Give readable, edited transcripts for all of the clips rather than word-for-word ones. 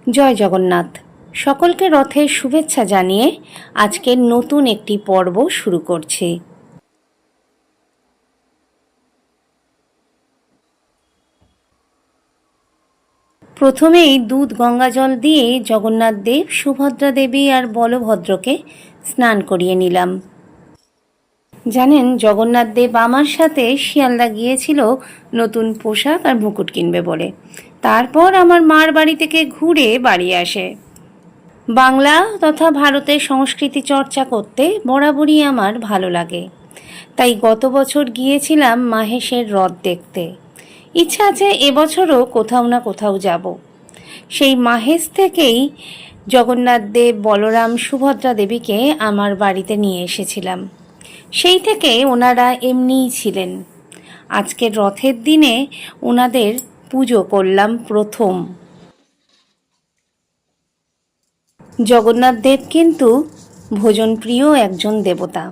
জয় জগন্নাথ। সকলকে রথের শুভেচ্ছা জানিয়ে আজকের নতুন একটি পর্ব শুরু করছি। প্রথমেই দুধ গঙ্গাজল দিয়ে জগন্নাথ দেব, সুভদ্রা দেবী আর বলভদ্রকে স্নান করিয়ে নিলাম। জানেন, জগন্নাথ দেব আমার সাথে শিয়ালদা গিয়েছিল নতুন পোশাক আর মুকুট কিনবে বলে। তারপর আমার মার বাড়ি থেকে ঘুরে বাড়ি আসে। বাংলা তথা ভারতের সংস্কৃতি চর্চা করতে বরাবরই আমার ভালো লাগে। তাই গত বছর গিয়েছিলাম মাহেশের রথ দেখতে। ইচ্ছা আছে এবছরও কোথাও না কোথাও যাব। সেই মাহেশ থেকেই জগন্নাথ দেব, বলরাম, সুভদ্রা দেবীকে আমার বাড়িতে নিয়ে এসেছিলাম। সেই থেকে ওনারা এমনিই ছিলেন। আজকের রথের দিনে ওনাদের পুজো করলাম প্রথম। জগন্নাথ দেব কিন্তু ভোজনপ্রিয় একজন দেবতা।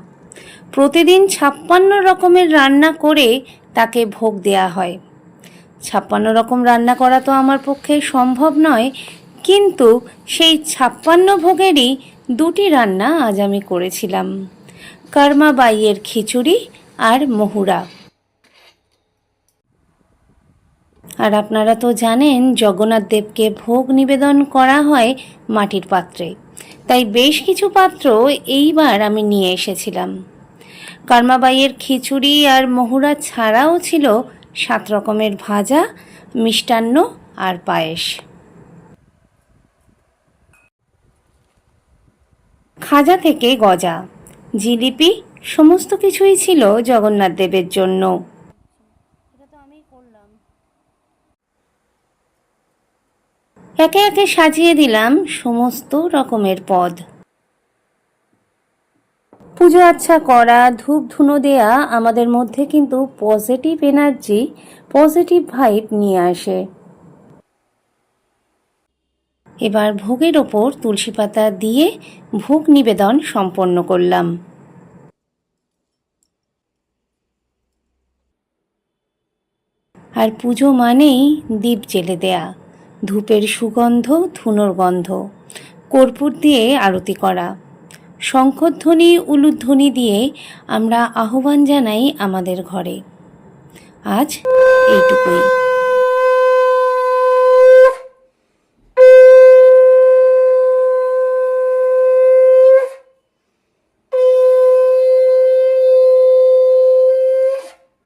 প্রতিদিন 56 রকমের রান্না করে তাকে ভোগ দেয়া হয়। 56 রকম রান্না করা তো আমার পক্ষে সম্ভব নয়, কিন্তু সেই 56 ভোগেরই 2টি রান্না আজ আমি করেছিলাম, কর্মাবাইয়ের খিচুড়ি আর মহুরা। আর আপনারা তো জানেন, জগন্নাথ দেবকে ভোগ নিবেদন করা হয় মাটির পাত্রে, তাই বেশ কিছু পাত্র এইবার আমি নিয়ে এসেছিলাম। কর্মাবাইয়ের খিচুড়ি আর মহুরা ছাড়াও ছিল 7 রকমের ভাজা, মিষ্টান্ন আর পায়েস। খাজা থেকে গজা, জিলিপি সমস্ত কিছুই ছিল জগন্নাথ দেবের জন্য। একে একে সাজিয়ে দিলাম সমস্ত রকমের পদ। পুজো আচ্ছা করা, ধূপ ধুনো দেয়া আমাদের মধ্যে কিন্তু পজিটিভ এনার্জি, পজিটিভ ভাইব নিয়ে আসে। এবার ভোগের ওপর তুলসী পাতা দিয়ে ভোগ নিবেদন সম্পন্ন করলাম। আর পুজো মানেই দীপ জ্বেলে দেয়া, ধূপের সুগন্ধ, ধুনোর গন্ধ, কর্পূর দিয়ে আরতি করা, শঙ্খধ্বনি, উলুধ্বনি দিয়ে আমরা আহ্বান জানাই আমাদের ঘরে। আজ এইটুকুই।